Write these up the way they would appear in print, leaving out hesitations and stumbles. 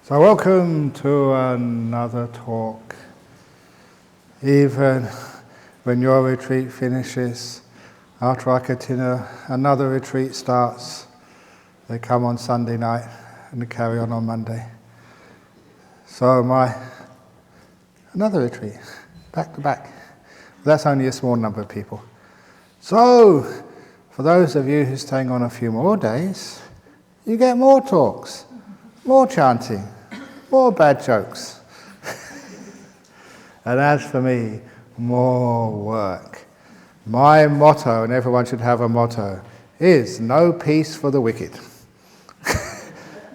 So welcome to another talk. Even when your retreat finishes, after I continue, another retreat starts. They come on Sunday night and they carry on Monday. So another retreat, back to back. That's only a small number of people. So, for those of you who are staying on a few more days, you get more talks, more chanting, more bad jokes. And as for me, more work. My motto, and everyone should have a motto, is no peace for the wicked.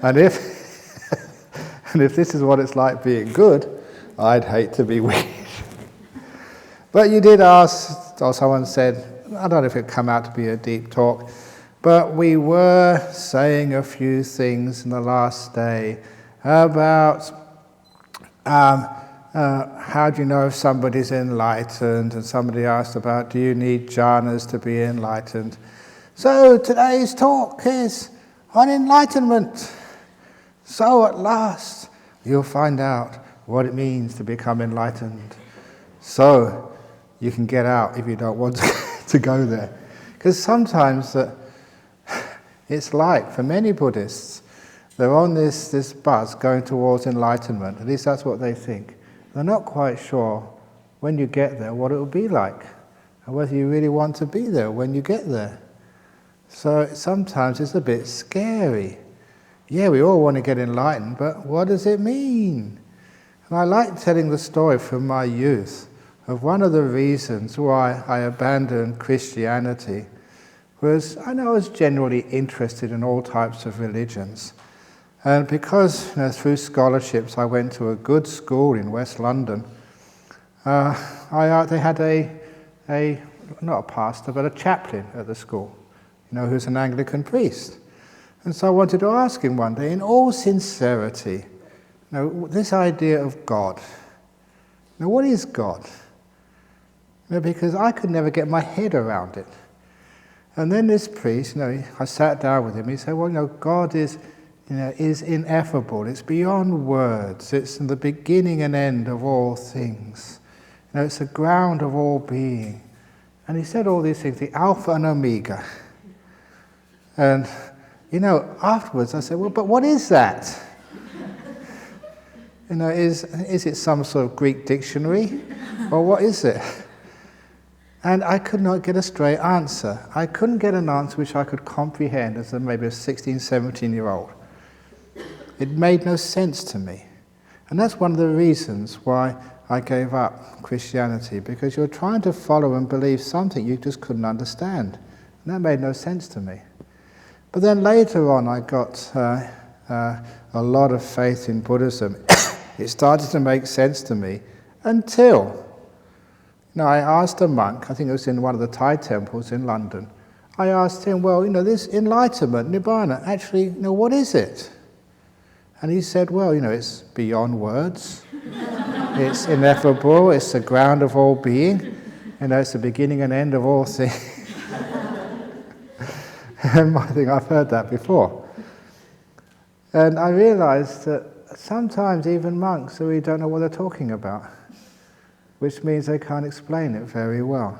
and if this is what it's like being good, I'd hate to be wicked. But you did ask, or someone said, I don't know if it come out to be a deep talk, but we were saying a few things in the last day about how do you know if somebody's enlightened, and somebody asked about do you need jhanas to be enlightened. So today's talk is on enlightenment. So at last you'll find out what it means to become enlightened. So you can get out if you don't want to go there. Because sometimes it's like, for many Buddhists, they're on this bus going towards enlightenment. At least that's what they think. They're not quite sure when you get there what it will be like, and whether you really want to be there when you get there. So sometimes it's a bit scary. Yeah, we all want to get enlightened, but what does it mean? And I like telling the story from my youth of one of the reasons why I abandoned Christianity was I was generally interested in all types of religions. And because through scholarships I went to a good school in West London, they had not a pastor, but a chaplain at the school, who's an Anglican priest. And so I wanted to ask him one day, in all sincerity, this idea of God. Now, what is God? Because I could never get my head around it. And then this priest, I sat down with him. He said, well, God is ineffable. It's beyond words. It's in the beginning and end of all things. It's the ground of all being. And he said all these things, the Alpha and Omega. And, afterwards I said, well, but what is that? Is it some sort of Greek dictionary? Or what is it? And I could not get a straight answer. I couldn't get an answer which I could comprehend as maybe a 16, 17-year-old. It made no sense to me. And that's one of the reasons why I gave up Christianity, because you're trying to follow and believe something you just couldn't understand. And that made no sense to me. But then later on I got a lot of faith in Buddhism. It started to make sense to me until I asked a monk, I think it was in one of the Thai temples in London, I asked him, well, this enlightenment, Nibbana, actually, what is it? And he said, well, it's beyond words. It's ineffable. It's the ground of all being. It's the beginning and end of all things. And I think I've heard that before. And I realized that sometimes even monks really don't know what they're talking about, which means they can't explain it very well.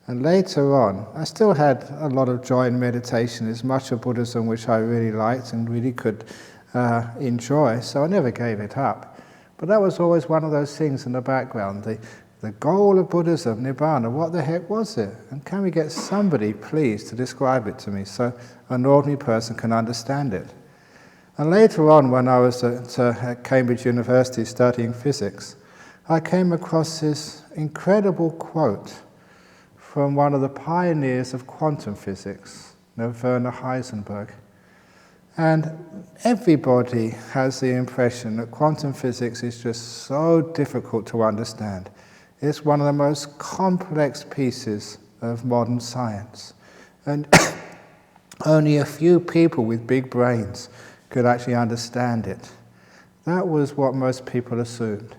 And later on, I still had a lot of joy in meditation. There's much of Buddhism which I really liked and really could enjoy, so I never gave it up. But that was always one of those things in the background, the goal of Buddhism, Nibbana, what the heck was it? And can we get somebody, please, to describe it to me so an ordinary person can understand it? And later on, when I was at Cambridge University studying physics, I came across this incredible quote from one of the pioneers of quantum physics, Werner Heisenberg. And everybody has the impression that quantum physics is just so difficult to understand. It's one of the most complex pieces of modern science. And only a few people with big brains could actually understand it. That was what most people assumed.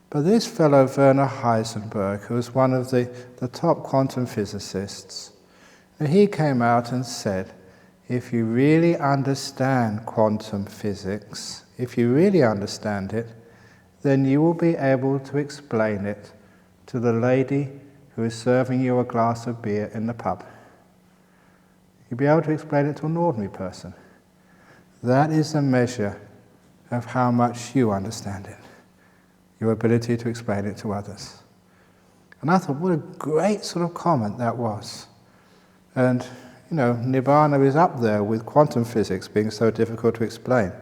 But this fellow, Werner Heisenberg, who was one of the top quantum physicists, he came out and said, if you really understand quantum physics, if you really understand it, then you will be able to explain it to the lady who is serving you a glass of beer in the pub. You'll be able to explain it to an ordinary person. That is the measure of how much you understand it, your ability to explain it to others. And I thought, what a great sort of comment that was. And, Nibbana is up there with quantum physics being so difficult to explain.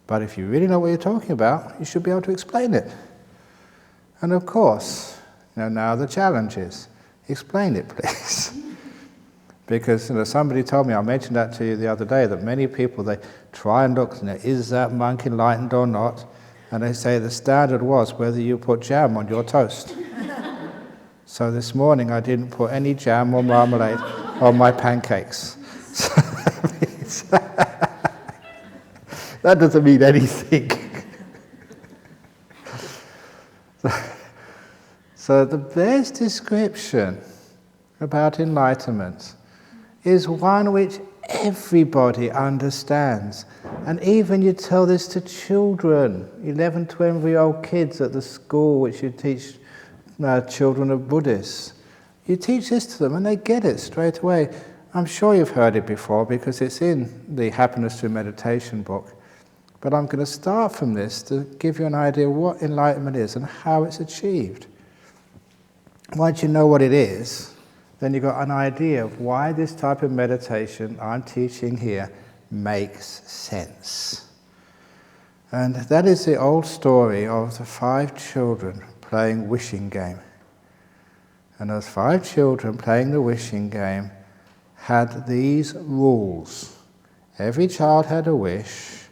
But if you really know what you're talking about, you should be able to explain it. And of course, now the challenge is, explain it, please. Because somebody told me, I mentioned that to you the other day, that many people, they try and look, is that monk enlightened or not? And they say the standard was whether you put jam on your toast. So this morning I didn't put any jam or marmalade on my pancakes. So that doesn't mean anything. So the best description about enlightenment is one which everybody understands. And even you tell this to children, 11, 12-year-old kids at the school which you teach children of Buddhists. You teach this to them and they get it straight away. I'm sure you've heard it before because it's in the Happiness Through Meditation book. But I'm going to start from this to give you an idea of what enlightenment is and how it's achieved. Once you know what it is, then you've got an idea of why this type of meditation I'm teaching here makes sense. And that is the old story of the 5 children playing wishing game. And those 5 children playing the wishing game had these rules. Every child had a wish,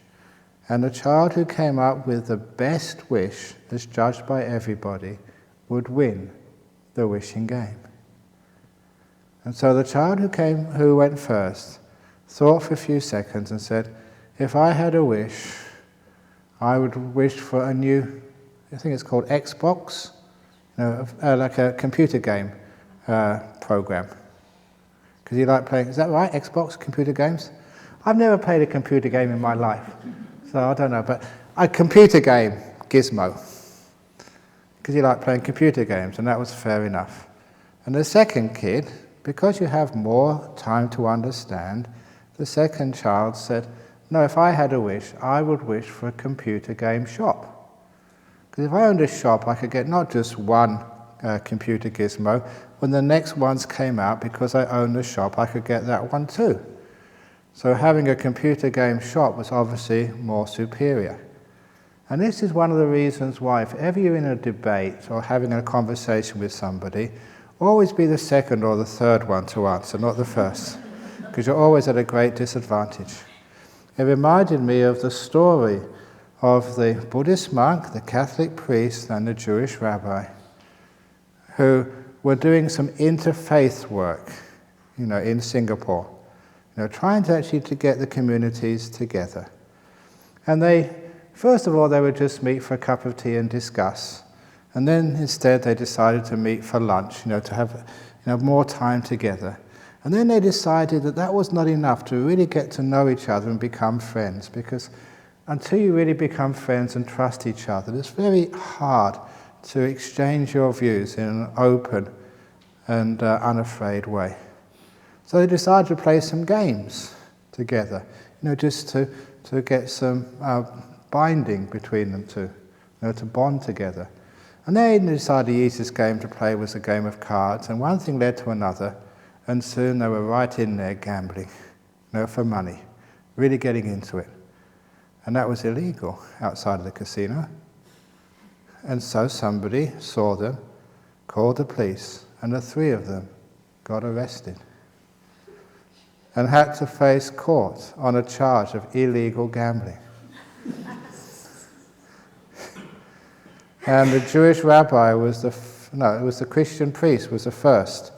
and the child who came up with the best wish, as judged by everybody, would win the wishing game. And so the child who went first thought for a few seconds and said, if I had a wish, I would wish for a new, I think it's called Xbox, like a computer game program. Because you like playing, is that right, Xbox, computer games? I've never played a computer game in my life, so I don't know, but a computer game, gizmo. Because you like playing computer games, and that was fair enough. And the second kid, because you have more time to understand, the second child said, no, if I had a wish, I would wish for a computer game shop. Because if I owned a shop, I could get not just one computer gizmo, when the next ones came out, because I owned the shop, I could get that one too. So having a computer game shop was obviously more superior. And this is one of the reasons why, if ever you're in a debate or having a conversation with somebody, always be the second or the third one to answer, not the first, because you're always at a great disadvantage. It reminded me of the story of the Buddhist monk, the Catholic priest, and the Jewish rabbi, who were doing some interfaith work, in Singapore, trying to actually to get the communities together. And first of all, they would just meet for a cup of tea and discuss. And then instead they decided to meet for lunch, to have more time together. And then they decided that that was not enough to really get to know each other and become friends, because until you really become friends and trust each other, it's very hard to exchange your views in an open and unafraid way. So they decided to play some games together, just to get some binding between them two, to bond together. And they decided the easiest game to play was a game of cards, and one thing led to another, and soon they were right in there gambling, for money, really getting into it. And that was illegal outside of the casino. And so somebody saw them, called the police, and the 3 of them got arrested and had to face court on a charge of illegal gambling. And the Jewish rabbi was the Christian priest was the first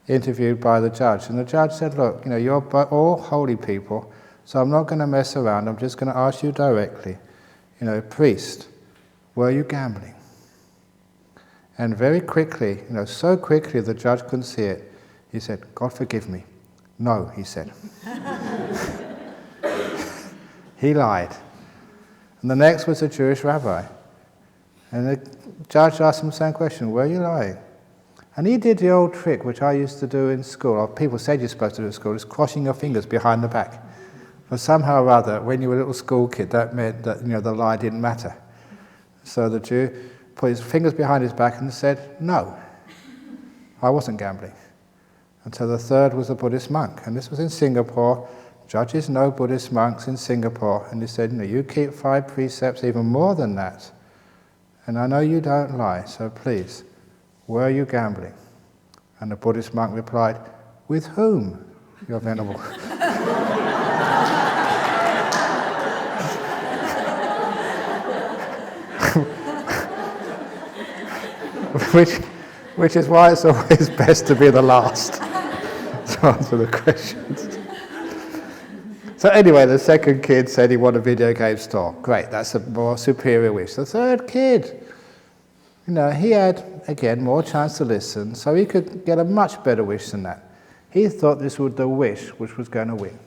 interviewed by the judge. And the judge said, look, you're all holy people, so I'm not going to mess around. I'm just going to ask you directly, priest, were you gambling? And very quickly, so quickly the judge couldn't see it, he said, God forgive me. No, he said. He lied. And the next was a Jewish rabbi. And the judge asked him the same question, were you lying? And he did the old trick, which I used to do in school, or people said you're supposed to do in school, is crossing your fingers behind the back. But somehow or other, when you were a little school kid, that meant that the lie didn't matter. So the Jew put his fingers behind his back and said, no, I wasn't gambling. And so the third was a Buddhist monk. And this was in Singapore. Judges know Buddhist monks in Singapore. And he said, you keep 5 precepts, even more than that. And I know you don't lie, so please, were you gambling? And the Buddhist monk replied, with whom, your venerable? Which is why it's always best to be the last to answer the questions. So anyway, the second kid said he wanted a video game store. Great, that's a more superior wish. The third kid, he had, again, more chance to listen, so he could get a much better wish than that. He thought this was the wish which was going to win.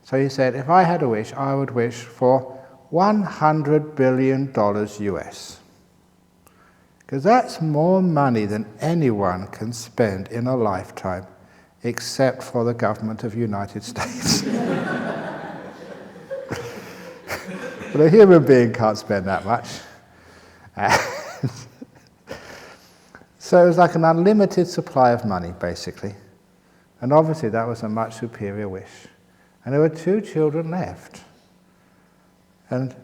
So he said, if I had a wish, I would wish for $100 billion US. Because that's more money than anyone can spend in a lifetime, except for the government of the United States. But a human being can't spend that much. So it was like an unlimited supply of money, basically. And obviously that was a much superior wish. And there were 2 children left. And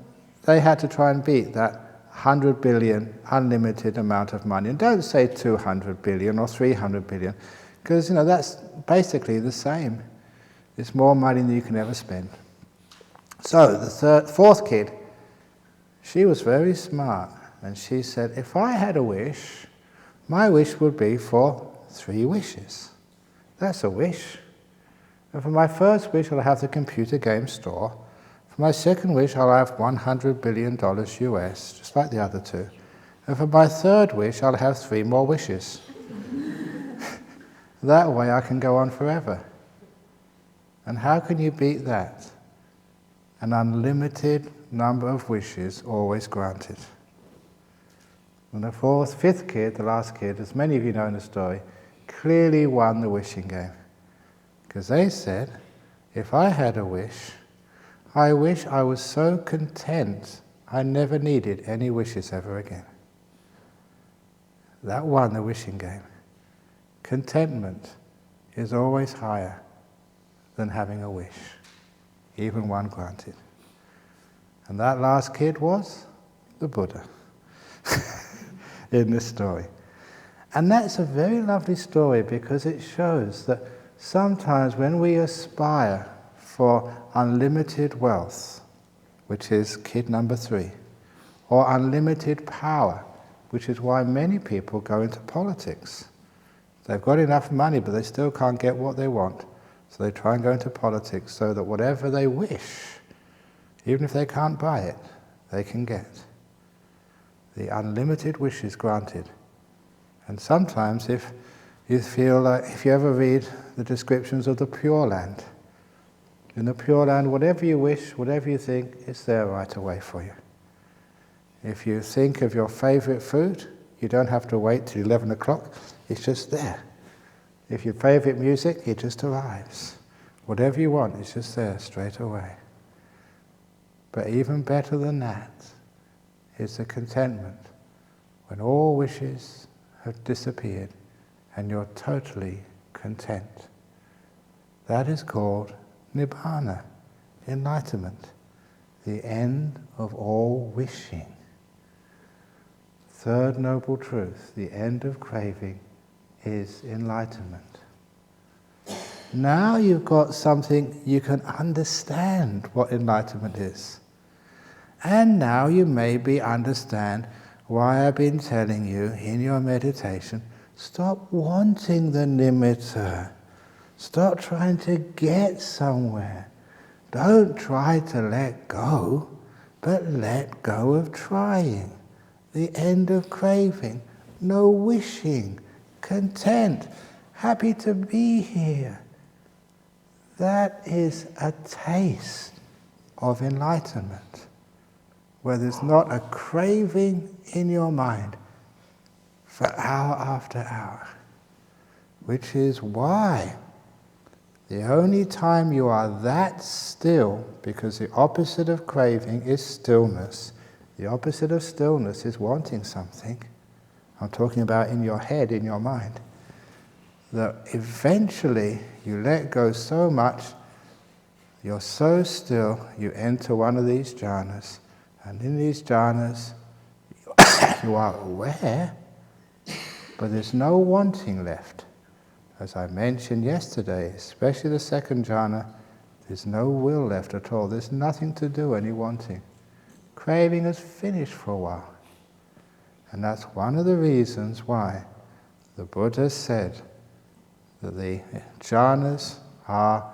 they had to try and beat that 100 billion unlimited amount of money. And don't say 200 billion or 300 billion, because that's basically the same. It's more money than you can ever spend. So the fourth kid, she was very smart, and she said, if I had a wish, my wish would be for 3 wishes. That's a wish. And for my first wish, I'll have the computer game store. For my second wish, I'll have $100 billion US, just like the other 2. And for my third wish, I'll have 3 more wishes. That way I can go on forever. And how can you beat that? An unlimited number of wishes always granted. And the fifth kid, the last kid, as many of you know in the story, clearly won the wishing game. Because they said, if I had a wish, I wish I was so content I never needed any wishes ever again. That won the wishing game. Contentment is always higher than having a wish, even one granted. And that last kid was the Buddha in this story. And that's a very lovely story because it shows that sometimes when we aspire for unlimited wealth, which is kid number 3, or unlimited power, which is why many people go into politics. They've got enough money, but they still can't get what they want. So they try and go into politics so that whatever they wish, even if they can't buy it, they can get. The unlimited wish is granted. And sometimes if you feel like, if you ever read the descriptions of the Pure Land, in the Pure Land, whatever you wish, whatever you think, it's there right away for you. If you think of your favorite food, you don't have to wait till 11 o'clock, it's just there. If your favorite music, it just arrives. Whatever you want, it's just there straight away. But even better than that is the contentment when all wishes have disappeared and you're totally content. That is called Nibbana, enlightenment, the end of all wishing. Third noble truth, the end of craving, is enlightenment. Now you've got something you can understand what enlightenment is. And now you maybe understand why I've been telling you in your meditation, stop wanting the nimitta. Stop trying to get somewhere. Don't try to let go, but let go of trying. The end of craving, no wishing, content, happy to be here. That is a taste of enlightenment, where there's not a craving in your mind for hour after hour, which is why the only time you are that still, because the opposite of craving is stillness. The opposite of stillness is wanting something. I'm talking about in your head, in your mind. That eventually you let go so much, you're so still, you enter one of these jhanas. And in these jhanas, you are aware, but there's no wanting left. As I mentioned yesterday, especially the second jhana, there's no will left at all. There's nothing to do, any wanting. Craving has finished for a while. And that's one of the reasons why the Buddha said that the jhanas are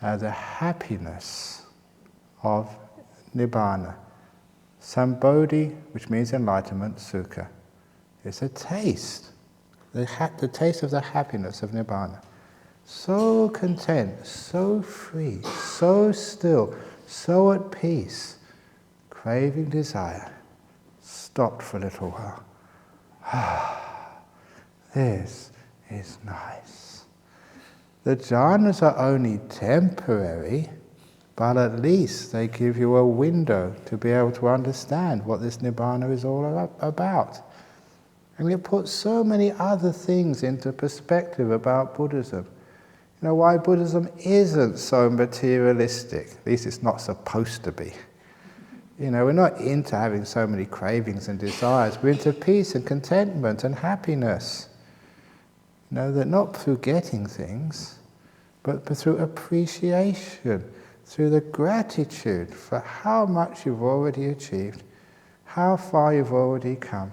the happiness of nibbana. Sambodhi, which means enlightenment, sukha. It's a taste. The taste of the happiness of nibbana. So content, so free, so still, so at peace. Craving, desire stopped for a little while. This is nice. The jhanas are only temporary, but at least they give you a window to be able to understand what this nibbana is all about. And it puts so many other things into perspective about Buddhism. You know, why Buddhism isn't so materialistic. At least it's not supposed to be. You know, we're not into having so many cravings and desires. We're into peace and contentment and happiness. You know, that not through getting things, but through appreciation, through the gratitude for how much you've already achieved, how far you've already come.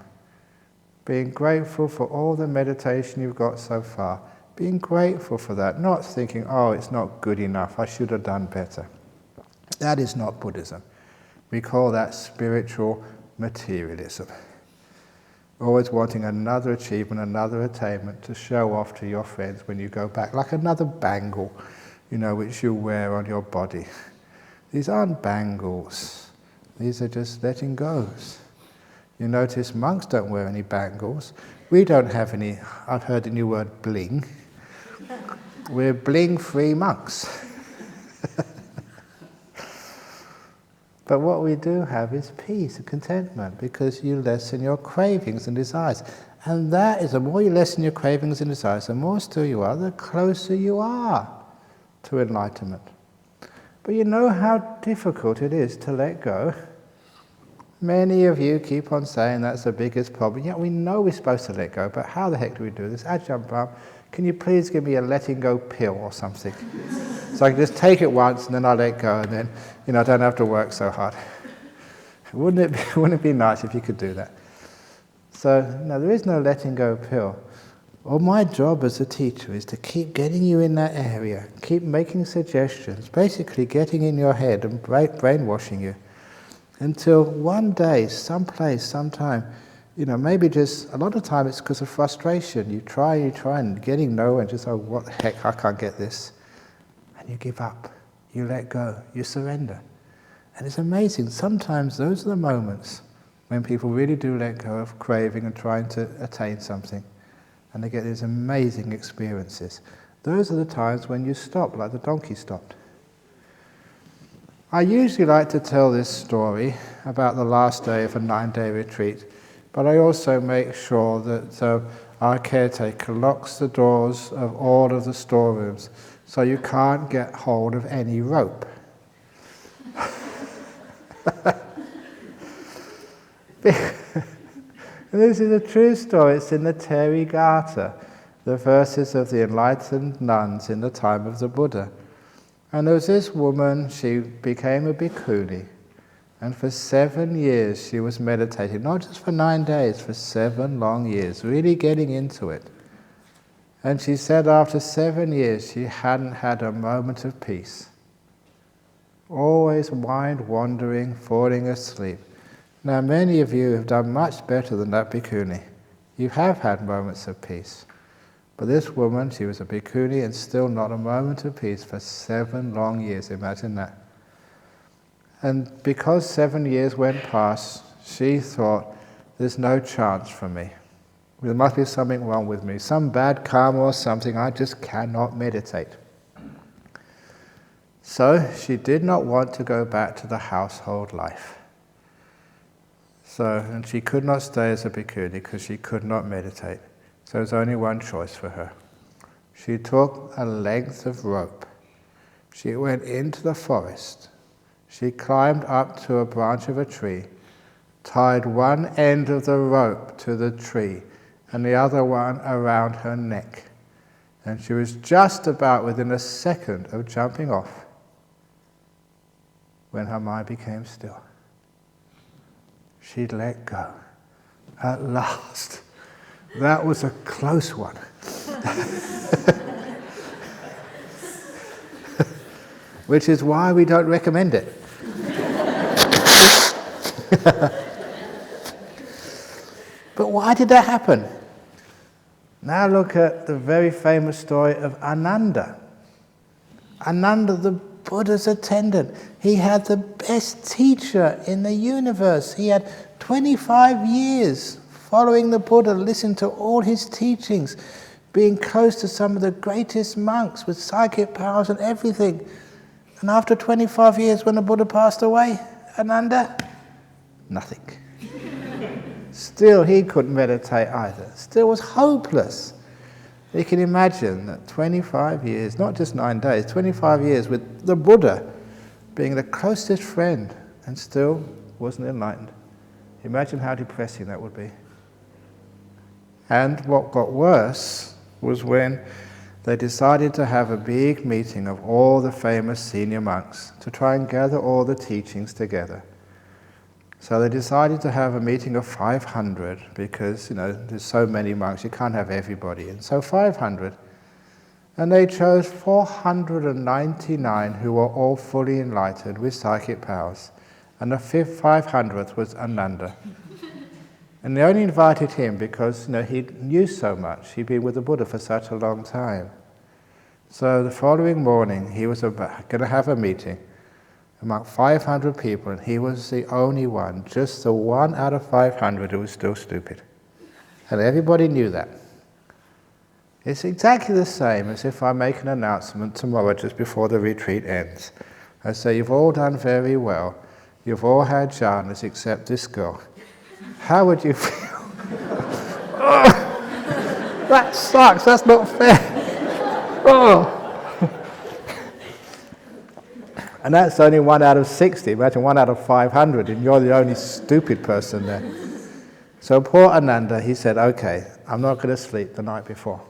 Being grateful for all the meditation you've got so far. Being grateful for that, not thinking, oh, it's not good enough, I should have done better. That is not Buddhism. We call that spiritual materialism. Always wanting another achievement, another attainment to show off to your friends when you go back, like another bangle, you know, which you wear on your body. These aren't bangles. These are just letting goes. You notice monks don't wear any bangles. We don't have any, I've heard the new word bling. We're bling-free monks. But what we do have is peace and contentment, because you lessen your cravings and desires. And that is, the more you lessen your cravings and desires, the more still you are, the closer you are to enlightenment. But you know how difficult it is to let go. Many of you keep on saying that's the biggest problem. Yeah, we know we're supposed to let go, but how the heck do we do this? Ajahn Brahm, can you please give me a letting go pill or something? So I can just take it once and then I let go, and then, you know, I don't have to work so hard. Wouldn't it be nice if you could do that? So, no, there is no letting go pill. Well, my job as a teacher is to keep getting you in that area, keep making suggestions, basically getting in your head and brainwashing you, until one day, someplace, sometime, you know, maybe just, a lot of time it's because of frustration. You try and getting nowhere and just, oh, what the heck, I can't get this. And you give up, you let go, you surrender. And it's amazing, sometimes those are the moments when people really do let go of craving and trying to attain something. And they get these amazing experiences. Those are the times when you stop, like the donkey stopped. I usually like to tell this story about the last day of a 9-day retreat, but I also make sure that our caretaker locks the doors of all of the storerooms so you can't get hold of any rope. This is a true story. It's in the Therigatha, the verses of the enlightened nuns in the time of the Buddha. And there was this woman, she became a bhikkhuni, and for 7 years she was meditating, not just for 9 days, for 7 long years, really getting into it. And she said after 7 years she hadn't had a moment of peace. Always mind wandering, falling asleep. Now many of you have done much better than that bhikkhuni. You have had moments of peace. But this woman, she was a bhikkhuni and still not a moment of peace for 7 long years, imagine that. And because 7 years went past, she thought, there's no chance for me. There must be something wrong with me, some bad karma or something, I just cannot meditate. So she did not want to go back to the household life. And she could not stay as a bhikkhuni because she could not meditate. So there was only one choice for her. She took a length of rope. She went into the forest. She climbed up to a branch of a tree, tied one end of the rope to the tree and the other one around her neck. And she was just about within a second of jumping off when her mind became still. She'd let go. At last. That was a close one. Which is why we don't recommend it. But why did that happen? Now look at the very famous story of Ananda. Ananda, the Buddha's attendant. He had the best teacher in the universe. He had 25 years following the Buddha, listening to all his teachings, being close to some of the greatest monks with psychic powers and everything. And after 25 years, when the Buddha passed away, Ananda, nothing. Still, he couldn't meditate either. Still was hopeless. You can imagine that 25 years, not just 9 days, 25 years with the Buddha being the closest friend and still wasn't enlightened. Imagine how depressing that would be. And what got worse was when they decided to have a big meeting of all the famous senior monks to try and gather all the teachings together. So they decided to have a meeting of 500 because, there's so many monks, you can't have everybody. And so 500. And they chose 499 who were all fully enlightened with psychic powers. And the 500th was Ananda. And they only invited him because, he knew so much. He'd been with the Buddha for such a long time. So the following morning, he was going to have a meeting among 500 people, and he was the only one, just the one out of 500 who was still stupid. And everybody knew that. It's exactly the same as if I make an announcement tomorrow just before the retreat ends. I say, you've all done very well. You've all had jhanas except this girl. How would you feel? Oh, that sucks, that's not fair. Oh. And that's only 1 out of 60. Imagine 1 out of 500, and you're the only stupid person there. So poor Ananda, he said, okay, I'm not going to sleep the night before.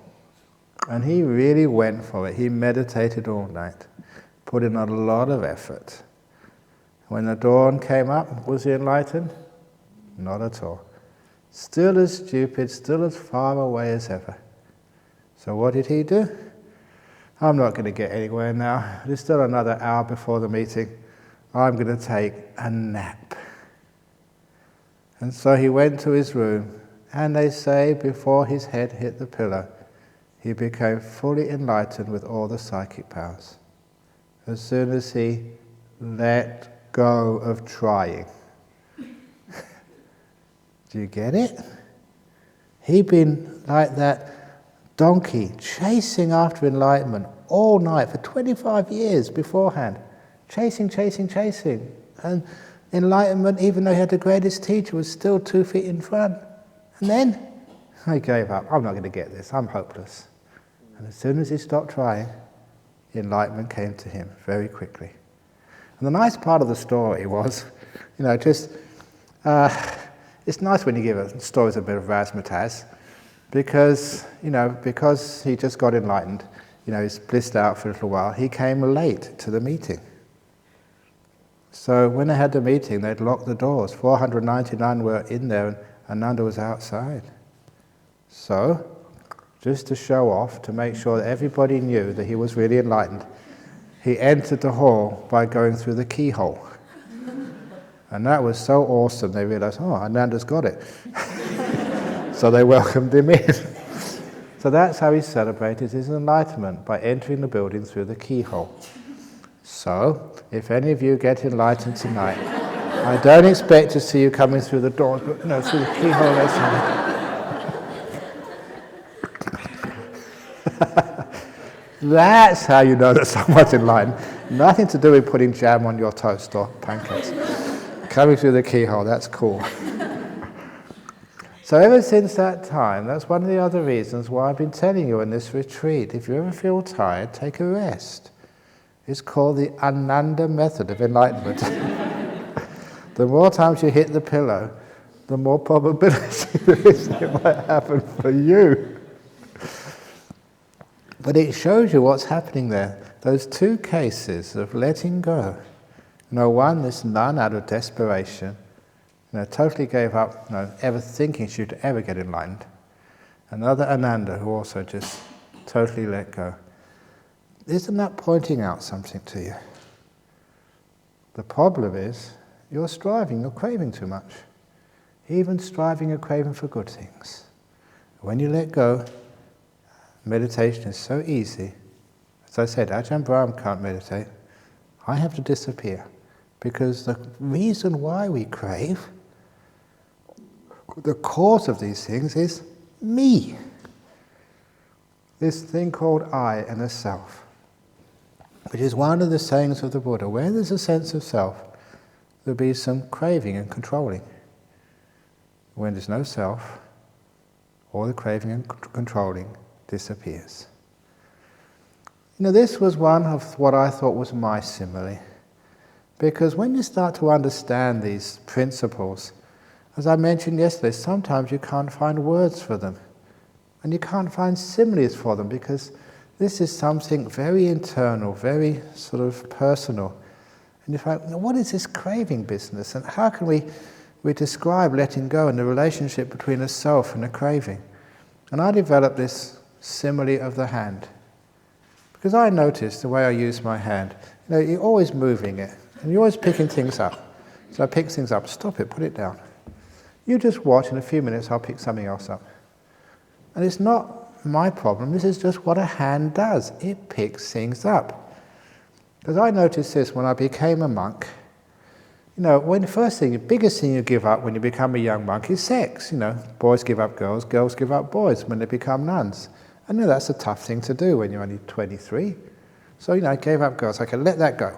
And he really went for it. He meditated all night, put in a lot of effort. When the dawn came up, was he enlightened? Not at all. Still as stupid, still as far away as ever. So what did he do? I'm not going to get anywhere now. There's still another hour before the meeting. I'm going to take a nap. And so he went to his room, and they say before his head hit the pillow, he became fully enlightened with all the psychic powers. As soon as he let go of trying. Do you get it? He'd been like that donkey chasing after enlightenment all night for 25 years beforehand. Chasing. And enlightenment, even though he had the greatest teacher, was still 2 feet in front. And then he gave up. I'm not going to get this. I'm hopeless. And as soon as he stopped trying, enlightenment came to him very quickly. And the nice part of the story was, it's nice when you give stories a bit of razzmatazz, because he just got enlightened, he's blissed out for a little while, he came late to the meeting. So when they had the meeting, they'd locked the doors. 499 were in there, and Ananda was outside. So, just to show off, to make sure that everybody knew that he was really enlightened, he entered the hall by going through the keyhole. And that was so awesome, they realized, oh, Ananda's got it. So they welcomed him in. So that's how he celebrated his enlightenment, by entering the building through the keyhole. So, if any of you get enlightened tonight, I don't expect to see you coming through the doors, but through the keyhole or something. That's how you know that someone's enlightened. Nothing to do with putting jam on your toast or pancakes. Coming through the keyhole, that's cool. So ever since that time, that's one of the other reasons why I've been telling you in this retreat, if you ever feel tired, take a rest. It's called the Ananda method of enlightenment. The more times you hit the pillow, the more probability there is that it might happen for you. But it shows you what's happening there. Those two cases of letting go. One, this nun out of desperation, totally gave up ever thinking she would ever get enlightened. Another Ananda who also just totally let go. Isn't that pointing out something to you? The problem is, you're striving, you're craving too much. Even striving and craving for good things. When you let go, meditation is so easy. As I said, Ajahn Brahm can't meditate. I have to disappear. Because the reason why we crave, the cause of these things is me. This thing called I and a self. Which is one of the sayings of the Buddha. Where there's a sense of self, there'll be some craving and controlling. When there's no self, all the craving and controlling disappears. This was one of what I thought was my simile. Because when you start to understand these principles, as I mentioned yesterday, sometimes you can't find words for them. And you can't find similes for them because this is something very internal, very sort of personal. And you find, what is this craving business? And how can we describe letting go and the relationship between a self and a craving? And I developed this simile of the hand. Because I noticed the way I use my hand, you're always moving it, and you're always picking things up. So I pick things up, stop it, put it down. You just watch, in a few minutes I'll pick something else up. And it's not my problem, this is just what a hand does. It picks things up. Because I noticed this when I became a monk. When the biggest thing you give up when you become a young monk is sex. Boys give up girls, girls give up boys when they become nuns. I know that's a tough thing to do when you're only 23. So, I gave up girls. I could let that go.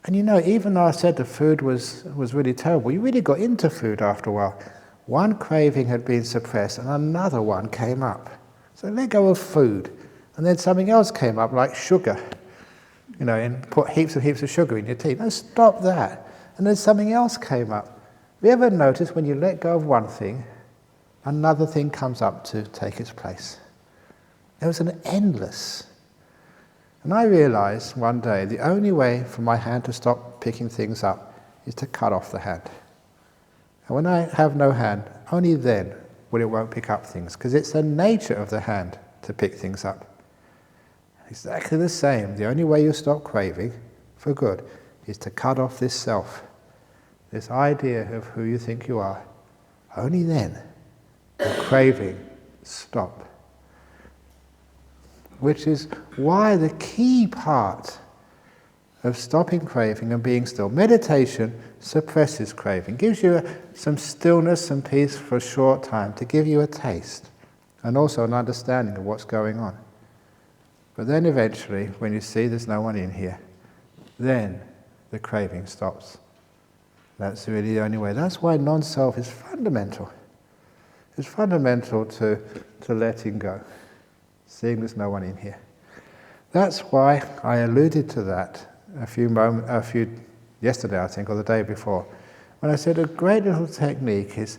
And even though I said the food was really terrible, you really got into food after a while. One craving had been suppressed and another one came up. So let go of food. And then something else came up, like sugar. And put heaps of sugar in your tea. No, stop that. And then something else came up. Have you ever noticed when you let go of one thing, another thing comes up to take its place? There was an endless. And I realized one day the only way for my hand to stop picking things up is to cut off the hand. And when I have no hand, only then will it won't pick up things, because it's the nature of the hand to pick things up. Exactly the same. The only way you stop craving for good is to cut off this self, this idea of who you think you are. Only then will craving stop. Which is why the key part of stopping craving and being still. Meditation suppresses craving, gives you some stillness and peace for a short time to give you a taste and also an understanding of what's going on. But then eventually, when you see there's no one in here, then the craving stops. That's really the only way. That's why non-self is fundamental. It's fundamental to letting go. Seeing there's no one in here. That's why I alluded to that yesterday, I think, or the day before, when I said a great little technique is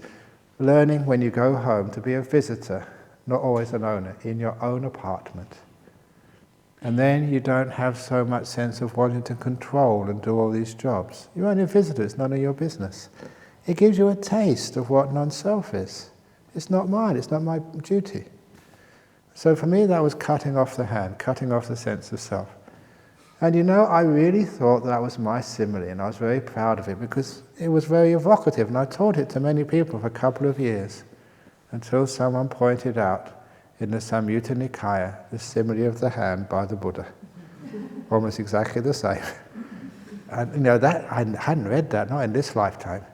learning when you go home to be a visitor, not always an owner, in your own apartment. And then you don't have so much sense of wanting to control and do all these jobs. You're only a visitor, it's none of your business. It gives you a taste of what non-self is. It's not mine, it's not my duty. So for me, that was cutting off the hand, cutting off the sense of self. And I really thought that was my simile, and I was very proud of it because it was very evocative, and I taught it to many people for a couple of years until someone pointed out in the Samyutta Nikaya the simile of the hand by the Buddha. almost exactly the same. And that I hadn't read that, not in this lifetime.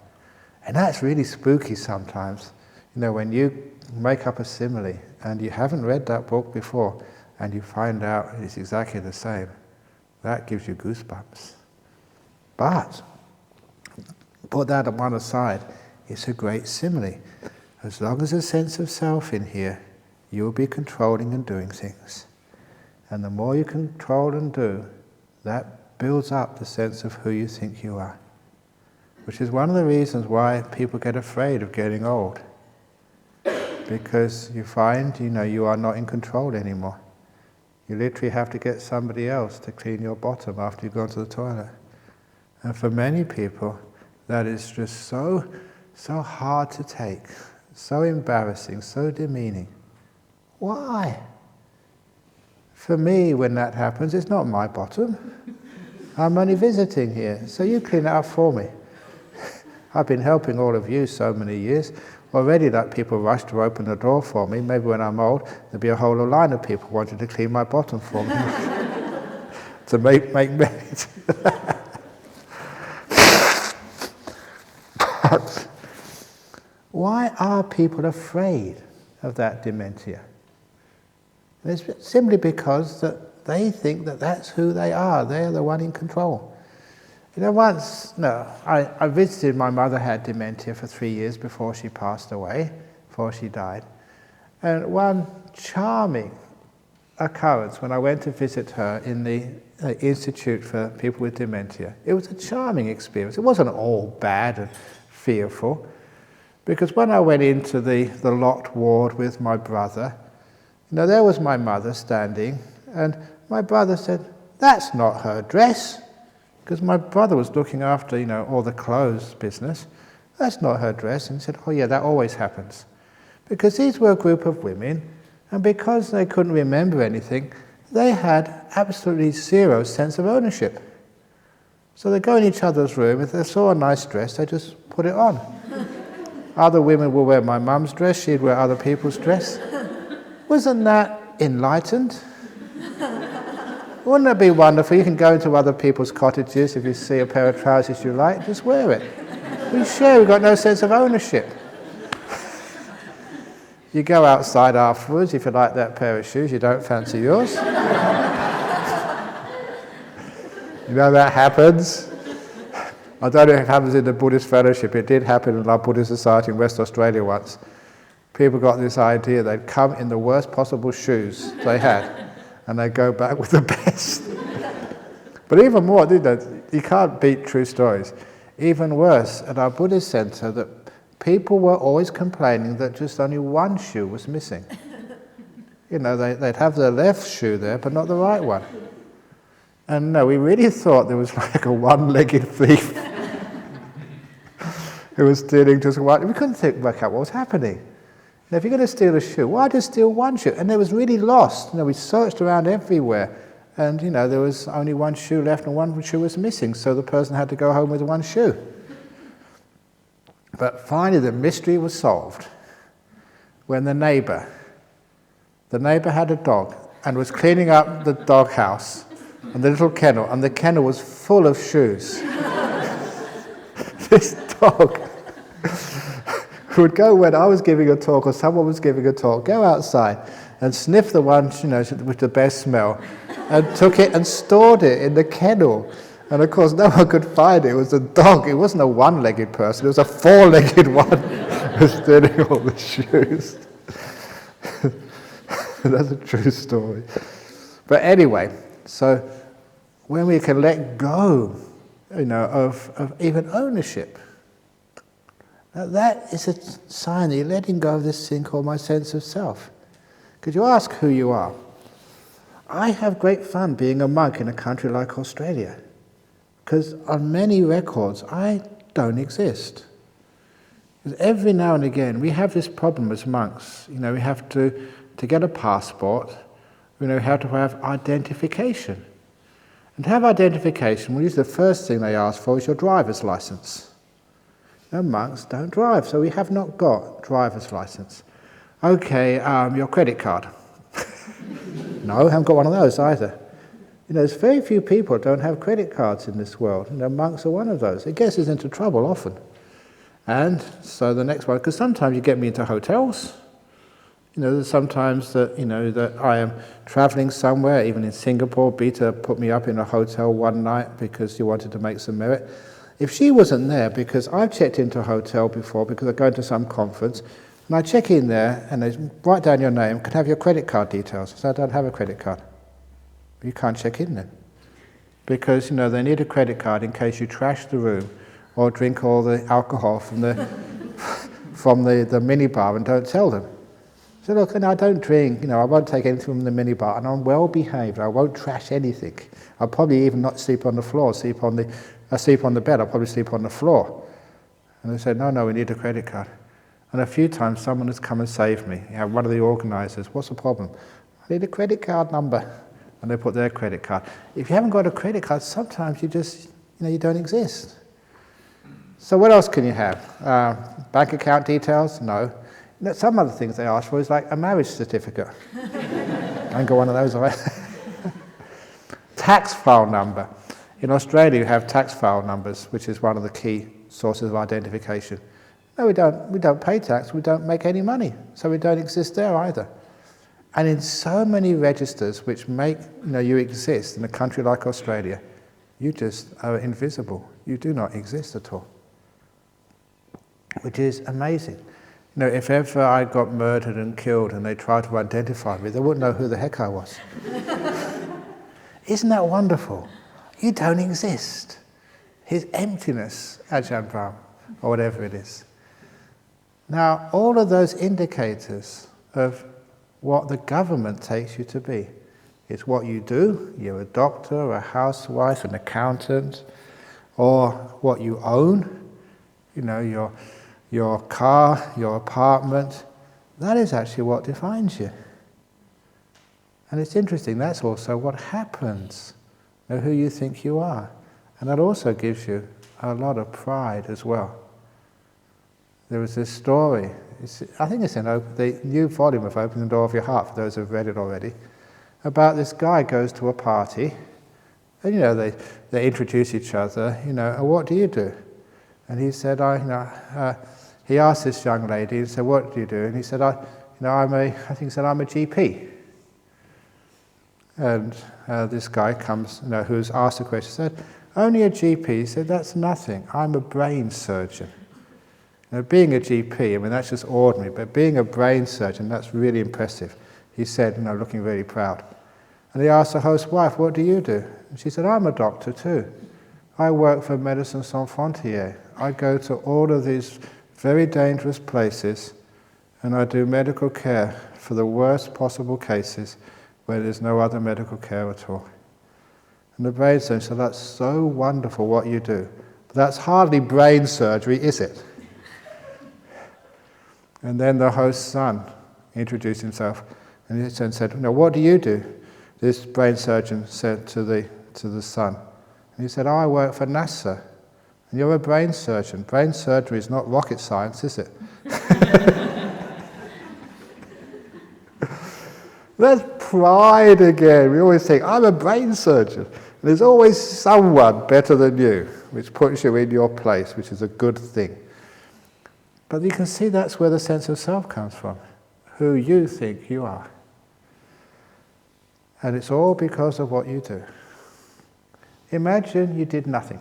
And that's really spooky sometimes. When you make up a simile and you haven't read that book before and you find out it's exactly the same, that gives you goosebumps. But put that on one side, it's a great simile. As long as there's a sense of self in here, you'll be controlling and doing things. And the more you control and do, that builds up the sense of who you think you are. Which is one of the reasons why people get afraid of getting old. Because you find, you are not in control anymore. You literally have to get somebody else to clean your bottom after you've gone to the toilet. And for many people, that is just so hard to take, so embarrassing, so demeaning. Why? For me, when that happens, it's not my bottom. I'm only visiting here, so you clean it up for me. I've been helping all of you so many years. Already that people rush to open the door for me. Maybe when I'm old, there'll be a whole line of people wanting to clean my bottom for me. To make merit. But why are people afraid of that dementia? And it's simply because that they think that that's who they are. They're the one in control. I visited, my mother had dementia for 3 years before she passed away, before she died. And one charming occurrence when I went to visit her in the Institute for People with Dementia, it was a charming experience. It wasn't all bad and fearful, because when I went into the locked ward with my brother, there was my mother standing, and my brother said, "That's not her dress." Because my brother was looking after, all the clothes business. "That's not her dress." And he said, "Oh yeah, that always happens." Because these were a group of women, and because they couldn't remember anything, they had absolutely zero sense of ownership. So they go in each other's room, if they saw a nice dress, they just put it on. Other women would wear my mum's dress, she'd wear other people's dress. Wasn't that enlightened? Wouldn't it be wonderful? You can go into other people's cottages, if you see a pair of trousers you like, just wear it. We share, we've got no sense of ownership. You go outside afterwards, if you like that pair of shoes, you don't fancy yours. That happens. I don't know if it happens in the Buddhist fellowship. It did happen in our Buddhist society in West Australia once. People got this idea they'd come in the worst possible shoes they had, and they'd go back with the best. But even more, you can't beat true stories. Even worse, at our Buddhist centre, that people were always complaining that just only one shoe was missing. They'd have their left shoe there, but not the right one. And no, we really thought there was like a one-legged thief who was stealing just one. We couldn't work out what was happening. Now, if you're going to steal a shoe, why just steal one shoe? And it was really lost. We searched around everywhere, and there was only one shoe left and one shoe was missing, so the person had to go home with one shoe. But finally the mystery was solved when the neighbour had a dog and was cleaning up the dog house and the little kennel, and the kennel was full of shoes. This dog would go when I was giving a talk or someone was giving a talk, go outside and sniff the one, with the best smell, and took it and stored it in the kennel. And of course no one could find it. It was a dog. It wasn't a one-legged person. It was a four-legged one who was stealing all the shoes. That's a true story. But anyway, so when we can let go, of even ownership, that is a sign that you're letting go of this thing called my sense of self. Because you ask who you are. I have great fun being a monk in a country like Australia, because on many records I don't exist. Because every now and again we have this problem as monks. We have to get a passport, we have to have identification. And to have identification, well, usually the first thing they ask for is your driver's license. Monks don't drive, so we have not got driver's license. Okay, your credit card. No, haven't got one of those either. there's very few people who don't have credit cards in this world. Monks are one of those. It gets us into trouble often. And so the next one, because sometimes you get me into hotels. There's sometimes that, that I am traveling somewhere, even in Singapore. Beta put me up in a hotel one night because she wanted to make some merit. If she wasn't there, because I've checked into a hotel before because I'm going to some conference, and I check in there and they write down your name, can I have your credit card details? So I don't have a credit card. You can't check in then. Because, they need a credit card in case you trash the room or drink all the alcohol from the minibar and don't tell them. So look, I don't drink, I won't take anything from the minibar, and I'm well behaved, I won't trash anything. I'll probably even not sleep on the floor, sleep on the bed, I'll probably sleep on the floor. And they said, no, we need a credit card. And a few times someone has come and saved me. One of the organisers, what's the problem? I need a credit card number. And they put their credit card. If you haven't got a credit card, sometimes you just, you don't exist. So what else can you have? Bank account details? No. Some other things they ask for is like a marriage certificate. I ain't got one of those, all right? Tax file number. In Australia, you have tax file numbers, which is one of the key sources of identification. No, we don't pay tax, we don't make any money, so we don't exist there either. And in so many registers which make you exist in a country like Australia, you just are invisible. You do not exist at all. Which is amazing. If ever I got murdered and killed and they tried to identify me, they wouldn't know who the heck I was. Isn't that wonderful? You don't exist. His emptiness, Ajahn Brahm, or whatever it is. Now, all of those indicators of what the government takes you to be. It's what you do. You're a doctor, a housewife, an accountant, or what you own, your car, your apartment. That is actually what defines you. And it's interesting, that's also what happens, who you think you are. And that also gives you a lot of pride as well. There was this story, I think it's in the new volume of Open the Door of Your Heart, for those who have read it already, about this guy goes to a party, and they introduce each other, and what do you do? And he said, he asked this young lady, and said, what do you do? And he said, I'm a GP. And this guy comes, who's asked the question, said, only a GP? He said, that's nothing, I'm a brain surgeon. Being a GP, that's just ordinary, but being a brain surgeon, that's really impressive. He said, looking really proud. And he asked the host's wife, what do you do? And she said, I'm a doctor too. I work for Médecins Sans Frontières. I go to all of these very dangerous places and I do medical care for the worst possible cases where there's no other medical care at all. And the brain surgeon said, that's so wonderful what you do. But that's hardly brain surgery, is it? And then the host's son introduced himself and he said, what do you do? This brain surgeon said to the son. And he said, I work for NASA. And you're a brain surgeon. Brain surgery is not rocket science, is it? That's pride again. We always think, I'm a brain surgeon. And there's always someone better than you, which puts you in your place, which is a good thing. But you can see that's where the sense of self comes from, who you think you are. And it's all because of what you do. Imagine you did nothing.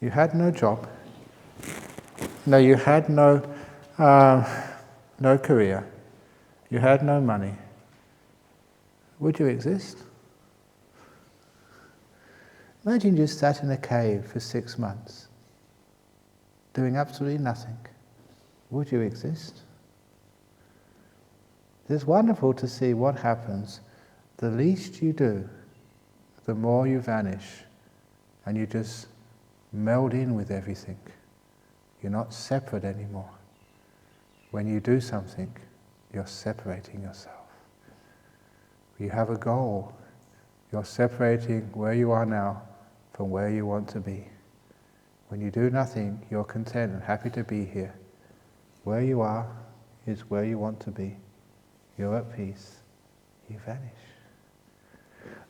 You had no job. No, you had no career. You had no money. Would you exist? Imagine you sat in a cave for 6 months, doing absolutely nothing. Would you exist? It's wonderful to see what happens. The least you do, the more you vanish, and you just meld in with everything. You're not separate anymore. When you do something, you're separating yourself. You have a goal. You're separating where you are now from where you want to be. When you do nothing, you're content and happy to be here. Where you are is where you want to be. You're at peace. You vanish.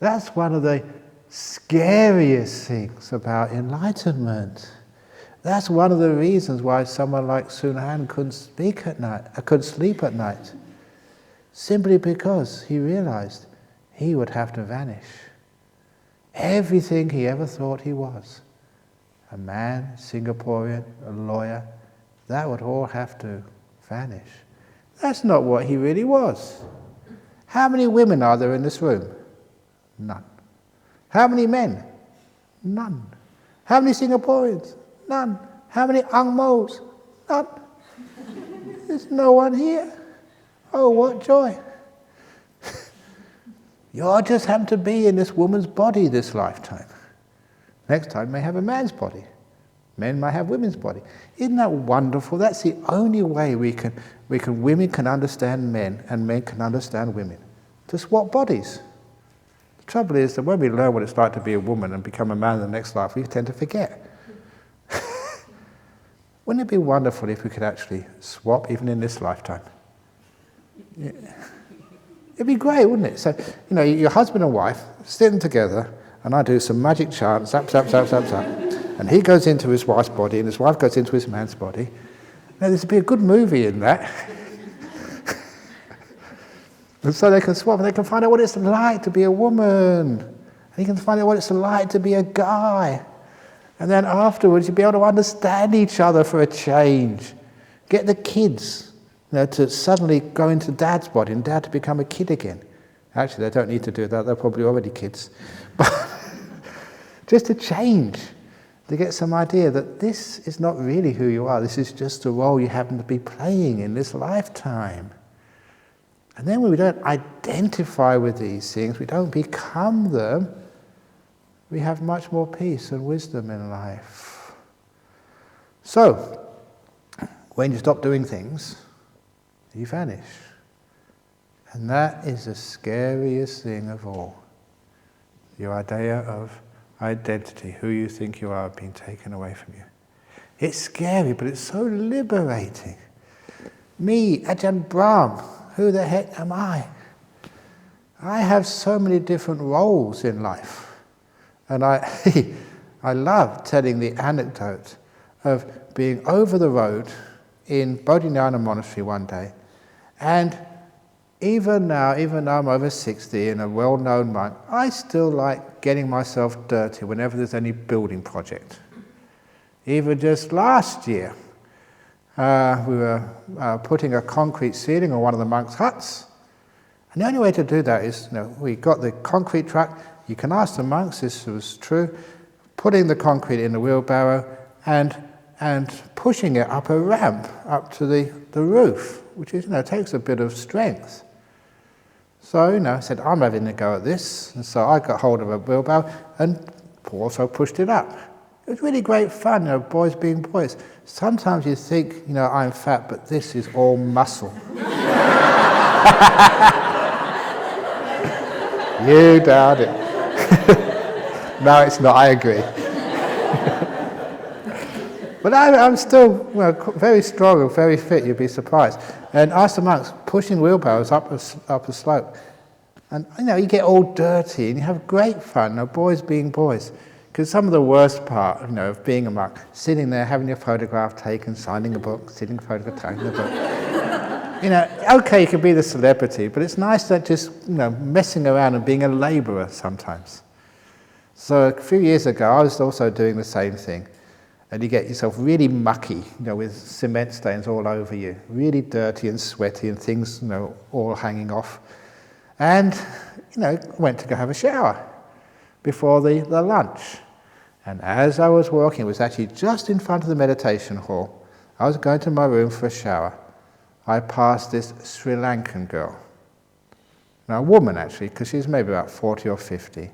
That's one of the scariest things about enlightenment. That's one of the reasons why someone like Sun Han couldn't sleep at night. Simply because he realized he would have to vanish. Everything he ever thought he was, a man, Singaporean, a lawyer, that would all have to vanish. That's not what he really was. How many women are there in this room? None. How many men? None. How many Singaporeans? None. How many Ang Mos? None. There's no one here. Oh, what joy. You just happen to be in this woman's body this lifetime. Next time may have a man's body. Men might have women's body. Isn't that wonderful? That's the only way women can understand men and men can understand women. To swap bodies. The trouble is that when we learn what it's like to be a woman and become a man in the next life, we tend to forget. Wouldn't it be wonderful if we could actually swap even in this lifetime? Yeah. It'd be great, wouldn't it? So, your husband and wife sitting together, and I do some magic chants, zap, zap, zap, zap, zap, and he goes into his wife's body, and his wife goes into his man's body. Now, there'd be a good movie in that. And so they can swap, and they can find out what it's like to be a woman. And you can find out what it's like to be a guy. And then afterwards, you'll be able to understand each other for a change. Get the kids to suddenly go into dad's body and dad to become a kid again. Actually, they don't need to do that. They're probably already kids. But just to change, to get some idea that this is not really who you are. This is just a role you happen to be playing in this lifetime. And then when we don't identify with these things, we don't become them, we have much more peace and wisdom in life. So, when you stop doing things, you vanish. And that is the scariest thing of all. Your idea of identity, who you think you are, being taken away from you. It's scary, but it's so liberating. Me, Ajahn Brahm, who the heck am I? I have so many different roles in life. And I love telling the anecdote of being over the road in Bodhinyana Monastery one day. And even now, I'm over 60 and a well-known monk, I still like getting myself dirty whenever there's any building project. Even just last year, we were putting a concrete ceiling on one of the monks' huts. And the only way to do that is, we got the concrete truck. You can ask the monks, this was true, putting the concrete in the wheelbarrow and pushing it up a ramp up to the roof, which is, takes a bit of strength. So, I said, I'm having a go at this. And so I got hold of a wheelbarrow and also pushed it up. It was really great fun, boys being boys. Sometimes you think, I'm fat, but this is all muscle. You doubt it. No, it's not, I agree. But I'm still very strong and very fit, you'd be surprised. And ask the monks, pushing wheelbarrows up a slope. And you get all dirty and you have great fun, boys being boys. Because some of the worst part, of being a monk, sitting there having your photograph taken, signing a book, taking a book. Okay, you can be the celebrity, but it's nice that just, messing around and being a labourer sometimes. So a few years ago, I was also doing the same thing. And you get yourself really mucky, with cement stains all over you, really dirty and sweaty and things, all hanging off. And, went to go have a shower before the lunch. And as I was walking, it was actually just in front of the meditation hall. I was going to my room for a shower. I passed this Sri Lankan girl. Now, a woman actually, because she was maybe about 40 or 50.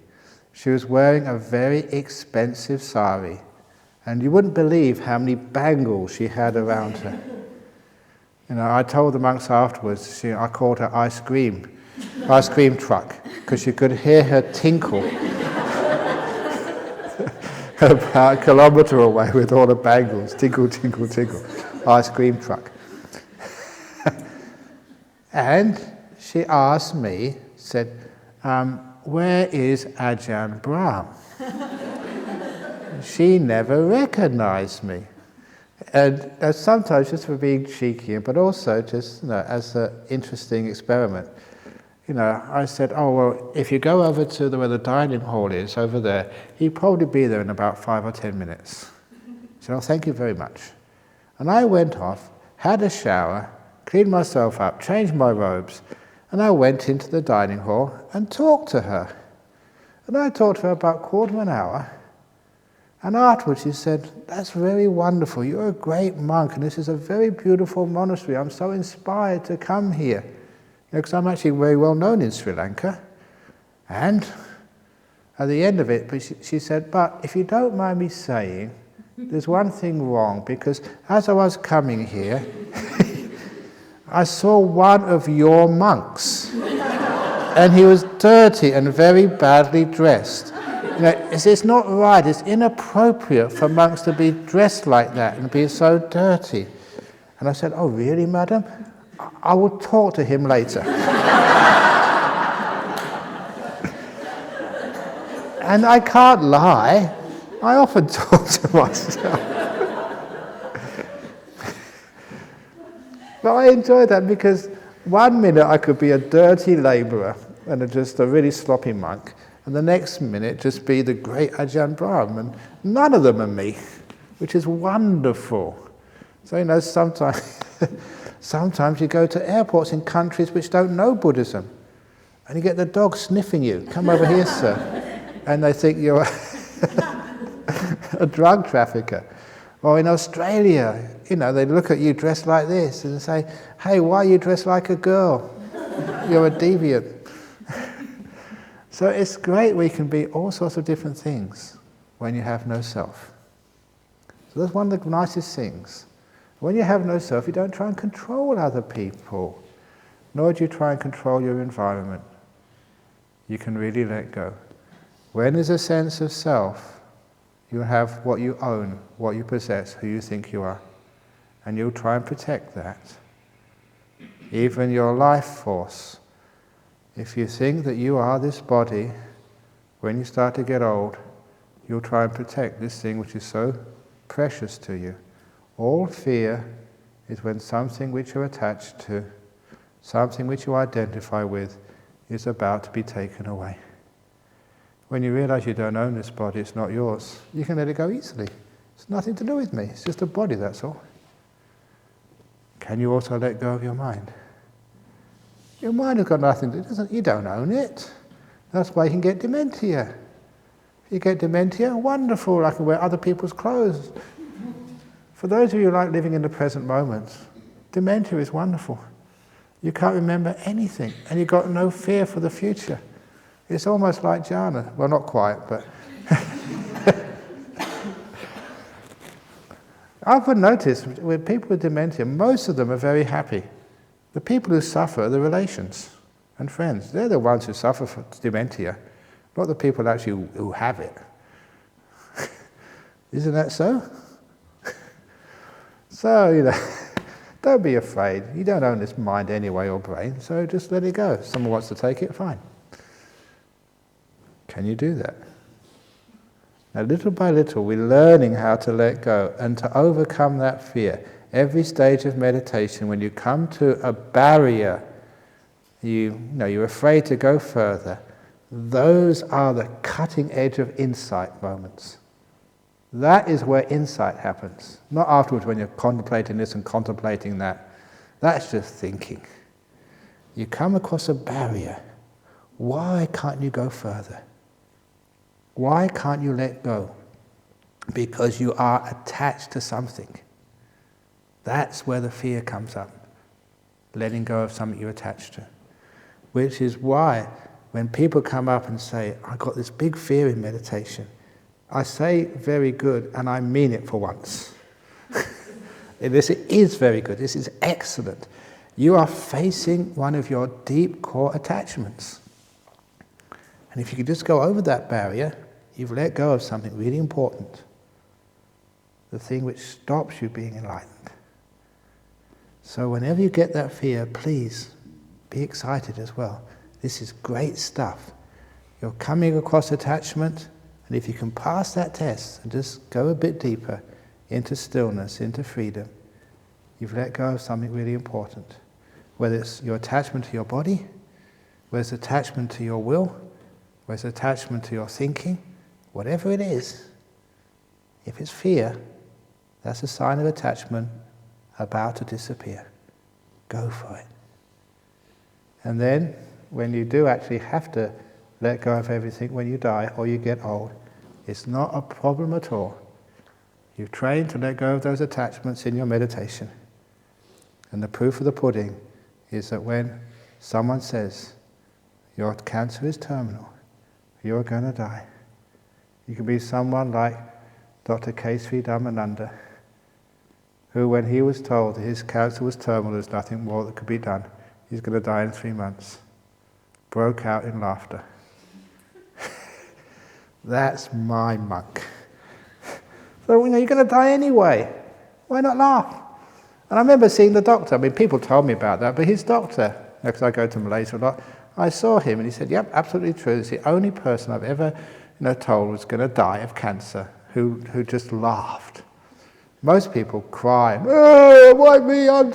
She was wearing a very expensive sari. And you wouldn't believe how many bangles she had around her. I told the monks afterwards, I called her ice cream truck, because you could hear her tinkle about a kilometre away with all the bangles. Tinkle, tinkle, tinkle. Ice cream truck. And she asked me, said, where is Ajahn Brahm? She never recognized me. And sometimes just for being cheeky, but also just as an interesting experiment. I said, oh, well, if you go over to where the dining hall is, over there, he'd probably be there in about 5 or 10 minutes. He said, oh, thank you very much. And I went off, had a shower, cleaned myself up, changed my robes, and I went into the dining hall and talked to her. And I talked to her about a quarter of an hour, and afterwards she said, that's very wonderful, you're a great monk, and this is a very beautiful monastery, I'm so inspired to come here. Because I'm actually very well known in Sri Lanka. And at the end of it, she said, but if you don't mind me saying, there's one thing wrong, because as I was coming here, I saw one of your monks, and he was dirty and very badly dressed. It's not right, it's inappropriate for monks to be dressed like that and be so dirty. And I said, oh really, madam? I will talk to him later. And I can't lie, I often talk to myself. But I enjoy that because 1 minute I could be a dirty labourer and just a really sloppy monk, and the next minute just be the great Ajahn Brahm, and none of them are me, which is wonderful. So sometimes you go to airports in countries which don't know Buddhism, and you get the dog sniffing you, come over here, sir, and they think you're a drug trafficker. Or in Australia, they look at you dressed like this and say, hey, why are you dressed like a girl? You're a deviant. So it's great we can be all sorts of different things when you have no self. So that's one of the nicest things. When you have no self, you don't try and control other people, nor do you try and control your environment. You can really let go. When there's a sense of self, you have what you own, what you possess, who you think you are, and you'll try and protect that. Even your life force. If you think that you are this body, when you start to get old, you'll try and protect this thing which is so precious to you. All fear is when something which you're attached to, something which you identify with, is about to be taken away. When you realize you don't own this body, it's not yours, you can let it go easily. It's nothing to do with me, it's just a body, that's all. Can you also let go of your mind? Your mind has got nothing to do, you don't own it. That's why you can get dementia. If you get dementia, wonderful, I can wear other people's clothes. For those of you who like living in the present moment, dementia is wonderful. You can't remember anything, and you've got no fear for the future. It's almost like jhana. Well, not quite, but... I've noticed with people with dementia, most of them are very happy. The people who suffer are the relations and friends. They're the ones who suffer from dementia, not the people actually who have it. Isn't that so? So, don't be afraid. You don't own this mind anyway or brain, so just let it go. If someone wants to take it, fine. Can you do that? Now, little by little, we're learning how to let go and to overcome that fear. Every stage of meditation, when you come to a barrier, you're afraid to go further, those are the cutting edge of insight moments. That is where insight happens. Not afterwards when you're contemplating this and contemplating that. That's just thinking. You come across a barrier. Why can't you go further? Why can't you let go? Because you are attached to something. That's where the fear comes up. Letting go of something you're attached to. Which is why when people come up and say, I've got this big fear in meditation, I say very good, and I mean it for once. This is very good, this is excellent. You are facing one of your deep core attachments. And if you could just go over that barrier, you've let go of something really important. The thing which stops you being enlightened. So whenever you get that fear, please be excited as well. This is great stuff. You're coming across attachment, and if you can pass that test and just go a bit deeper into stillness, into freedom, you've let go of something really important. Whether it's your attachment to your body, whether it's attachment to your will, whether it's attachment to your thinking, whatever it is, if it's fear, that's a sign of attachment about to disappear. Go for it. And then, when you do actually have to let go of everything when you die or you get old, it's not a problem at all. You've trained to let go of those attachments in your meditation. And the proof of the pudding is that when someone says, your cancer is terminal, you're going to die. You can be someone like Dr. Kesri Dhammananda, who when he was told that his cancer was terminal, there's nothing more that could be done, he's going to die in 3 months, broke out in laughter. That's my monk. So you're going to die anyway. Why not laugh? And I remember seeing the doctor. I mean, people told me about that, but his doctor, because I go to Malaysia a lot, I saw him and he said, yep, absolutely true. It's the only person I've ever told was going to die of cancer who just laughed. Most people cry, oh, why me? I'm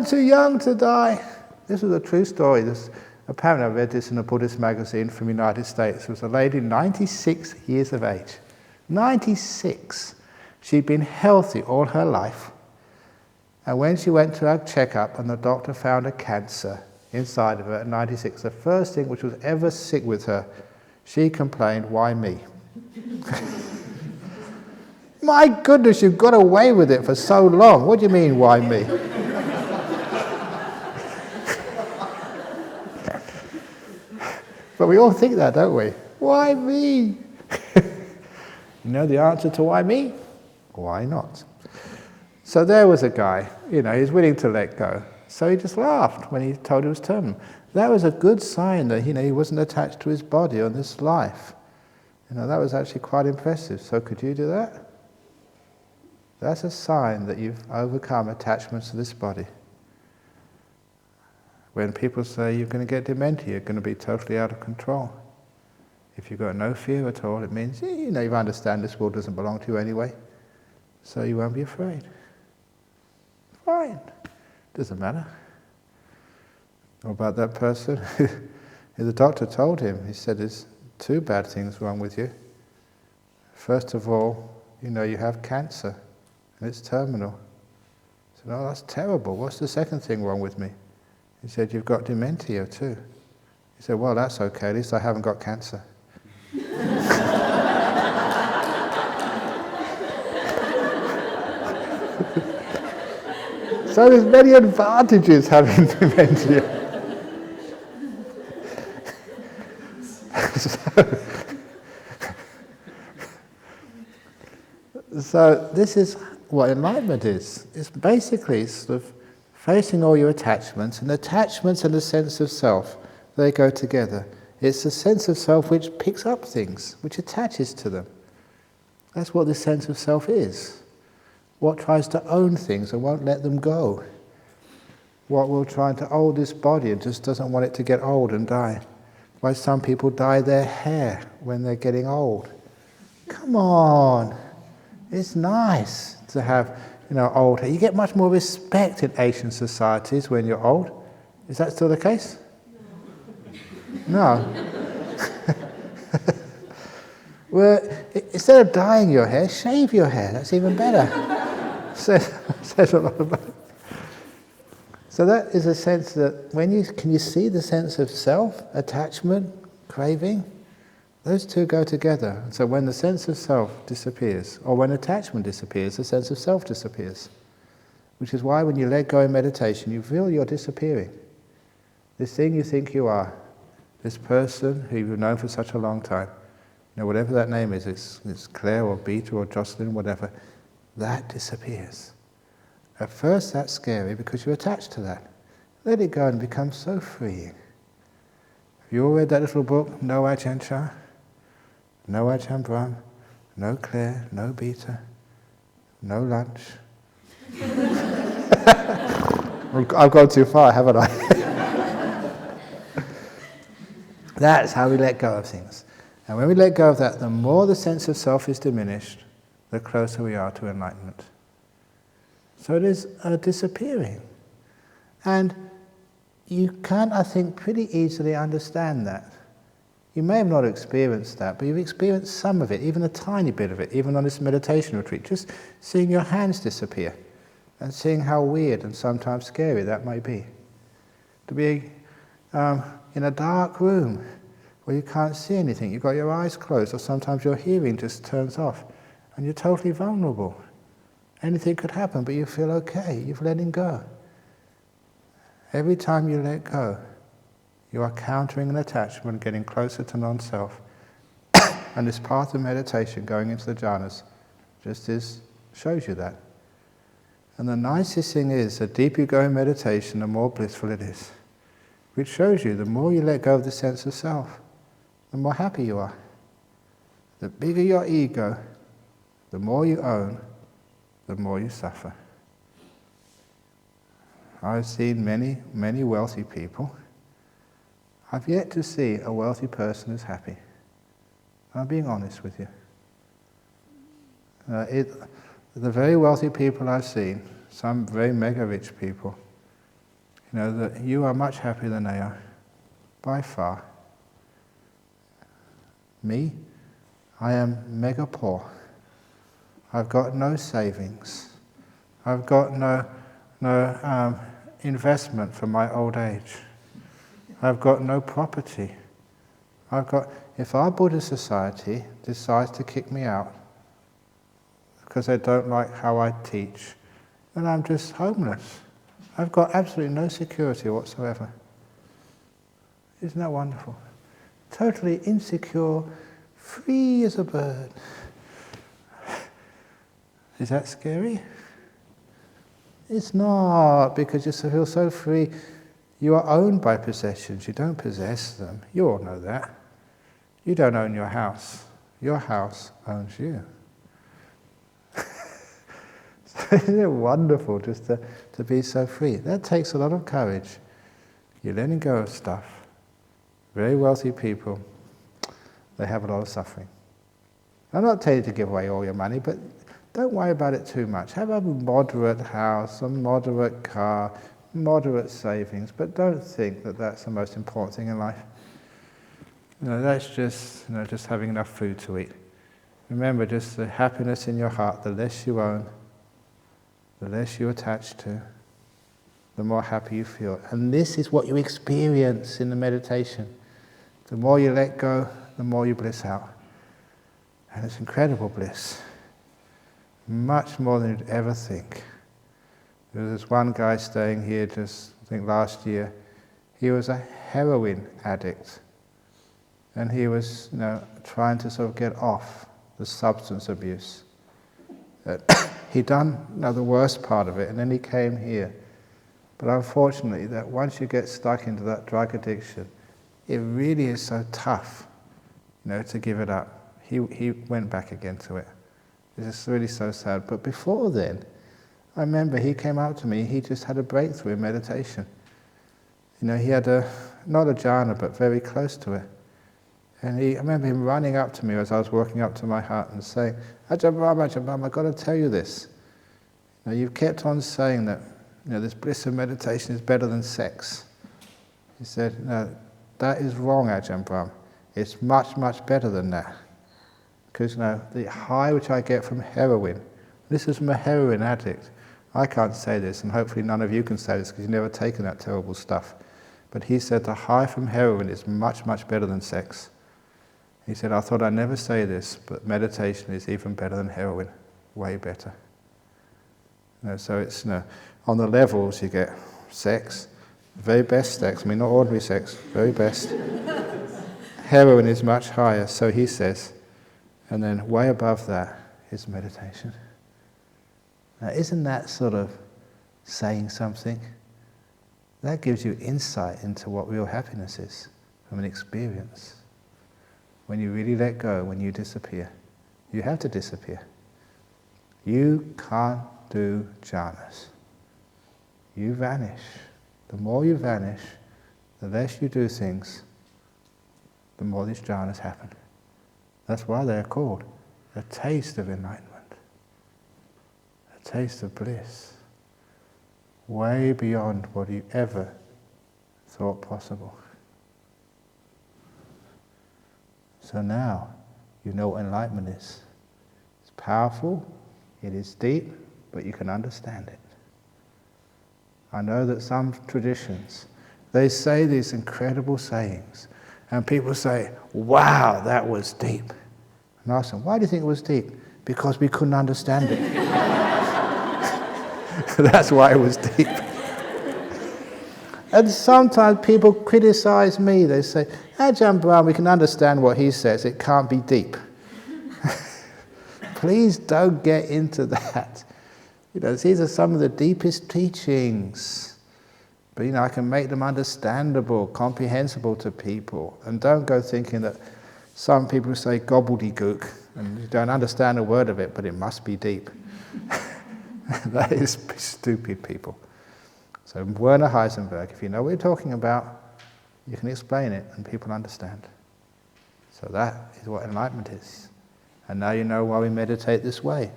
too young to die. This was a true story. Apparently I read this in a Buddhist magazine from the United States. It was a lady 96 years of age. 96. She'd been healthy all her life. And when she went to her checkup and the doctor found a cancer inside of her at 96, the first thing which was ever sick with her, she complained, why me? My goodness, you've got away with it for so long. What do you mean, why me? But we all think that, don't we? Why me? You know the answer to why me? Why not? So there was a guy, he's willing to let go. So he just laughed when he told he was terminal. That was a good sign that, he wasn't attached to his body on this life. That was actually quite impressive. So could you do that? That's a sign that you've overcome attachments to this body. When people say you're going to get dementia, you're going to be totally out of control. If you've got no fear at all, it means, you understand this world doesn't belong to you anyway. So you won't be afraid. Fine. Doesn't matter. What about that person? The doctor told him, he said, there's 2 bad things wrong with you. First of all, you have cancer, and it's terminal. I said, oh, that's terrible. What's the second thing wrong with me? He said, you've got dementia too. He said, well, that's okay, at least I haven't got cancer. So there's many advantages having dementia. So this is what enlightenment is. It's basically sort of facing all your attachments, and attachments and the sense of self, they go together. It's the sense of self which picks up things, which attaches to them. That's what the sense of self is. What tries to own things and won't let them go. What will try to hold this body and just doesn't want it to get old and die. Why some people dye their hair when they're getting old. Come on, it's nice to have old hair. You get much more respect in Asian societies when you're old. Is that still the case? No. Well, instead of dyeing your hair, shave your hair. That's even better. Says a lot about it. So that is a sense that can you see the sense of self, attachment, craving? Those two go together. So when the sense of self disappears, or when attachment disappears, the sense of self disappears. Which is why when you let go in meditation, you feel you're disappearing. This thing you think you are, this person who you've known for such a long time, whatever that name is, it's Claire or Beta or Jocelyn, whatever, that disappears. At first that's scary because you're attached to that. Let it go and become so freeing. Have you all read that little book, No Ajahn Chah? No Ajahn Brahm, no Claire, no Beta, no lunch. I've gone too far, haven't I? That's how we let go of things. And when we let go of that, the more the sense of self is diminished, the closer we are to enlightenment. So it is disappearing. And you can, I think, pretty easily understand that. You may have not experienced that, but you've experienced some of it, even a tiny bit of it, even on this meditation retreat. Just seeing your hands disappear and seeing how weird and sometimes scary that may be. To be in a dark room where you can't see anything, you've got your eyes closed, or sometimes your hearing just turns off, and you're totally vulnerable. Anything could happen, but you feel okay, you've let it go. Every time you let go, you are countering an attachment, getting closer to non-self. And this path of meditation, going into the jhanas, shows you that. And the nicest thing is, the deeper you go in meditation, the more blissful it is. Which shows you, the more you let go of the sense of self, the more happy you are. The bigger your ego, the more you own, the more you suffer. I've seen many, many wealthy people. I've yet to see a wealthy person who's happy. I'm being honest with you. The very wealthy people I've seen, some very mega rich people, that you are much happier than they are, by far. Me, I am mega poor. I've got no savings. I've got no investment for my old age. I've got no property. If our Buddhist society decides to kick me out because they don't like how I teach, then I'm just homeless. I've got absolutely no security whatsoever. Isn't that wonderful? Totally insecure, free as a bird. Is that scary? It's not, because you feel so free. You are owned by possessions. You don't possess them. You all know that. You don't own your house. Your house owns you. So isn't it wonderful just to be so free? That takes a lot of courage. You're letting go of stuff. Very wealthy people, they have a lot of suffering. I'm not telling you to give away all your money, but don't worry about it too much. Have a moderate house, a moderate car, moderate savings, but don't think that that's the most important thing in life. That's just having enough food to eat. Remember, just the happiness in your heart, the less you own, the less you attach to, the more happy you feel. And this is what you experience in the meditation. The more you let go, the more you bliss out. And it's incredible bliss. Much more than you'd ever think. There was this one guy staying here just, I think last year. He was a heroin addict. And he was, trying to sort of get off the substance abuse. He'd done the worst part of it, and then he came here. But unfortunately, that once you get stuck into that drug addiction, it really is so tough, to give it up. He went back again to it. It's really so sad. But before then, I remember he came out to me, he just had a breakthrough in meditation. He had not a jhana, but very close to it. And I remember him running up to me as I was walking up to my hut and saying, Ajahn Brahm, I've got to tell you this. You've kept on saying that this bliss of meditation is better than sex. He said, no, that is wrong, Ajahn Brahm. It's much, much better than that. Because the high which I get from heroin, this is from a heroin addict. I can't say this, and hopefully none of you can say this because you've never taken that terrible stuff. But he said the high from heroin is much, much better than sex. He said, I thought I'd never say this, but meditation is even better than heroin. Way better. So it's, on the levels you get sex, very best sex, not ordinary sex, very best. Heroin is much higher, so he says. And then way above that is meditation. Now, isn't that sort of saying something? That gives you insight into what real happiness is from an experience. When you really let go, when you disappear, you have to disappear. You can't do jhanas. You vanish. The more you vanish, the less you do things, the more these jhanas happen. That's why they're called a taste of enlightenment, a taste of bliss, way beyond what you ever thought possible. So now you know what enlightenment is. It's powerful, it is deep, but you can understand it. I know that some traditions, they say these incredible sayings, and people say, wow, that was deep. And I ask them, why do you think it was deep? Because we couldn't understand it. That's why it was deep. And sometimes people criticize me. They say, Ajahn Brahm, we can understand what he says, it can't be deep. Please don't get into that. These are some of the deepest teachings. But I can make them understandable, comprehensible to people. And don't go thinking that some people say gobbledygook, and you don't understand a word of it, but it must be deep. That is stupid people. So Werner Heisenberg, if you know what you're talking about, you can explain it and people understand. So that is what enlightenment is. And now you know why we meditate this way.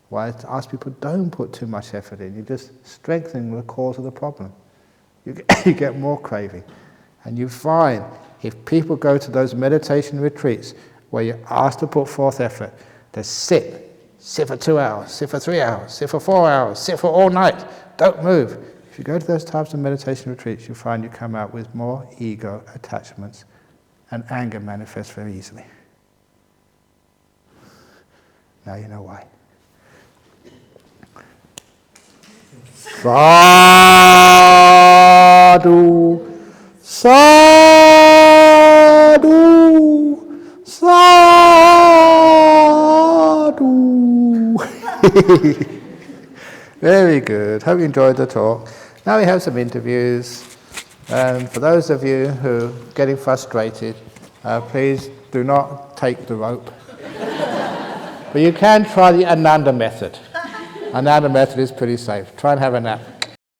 Why I ask people, don't put too much effort in. You just strengthen the cause of the problem. You get more craving. And you find, if people go to those meditation retreats where you're asked to put forth effort, they sit for 2 hours, sit for 3 hours, sit for 4 hours, sit for all night, don't move. If you go to those types of meditation retreats, you find you come out with more ego attachments, and anger manifests very easily. Now you know why. Sadhu, sadhu, sadhu. Very good. Hope you enjoyed the talk. Now we have some interviews. And for those of you who are getting frustrated, please do not take the rope. But you can try the Ananda method. Ananda method is pretty safe. Try and have a nap.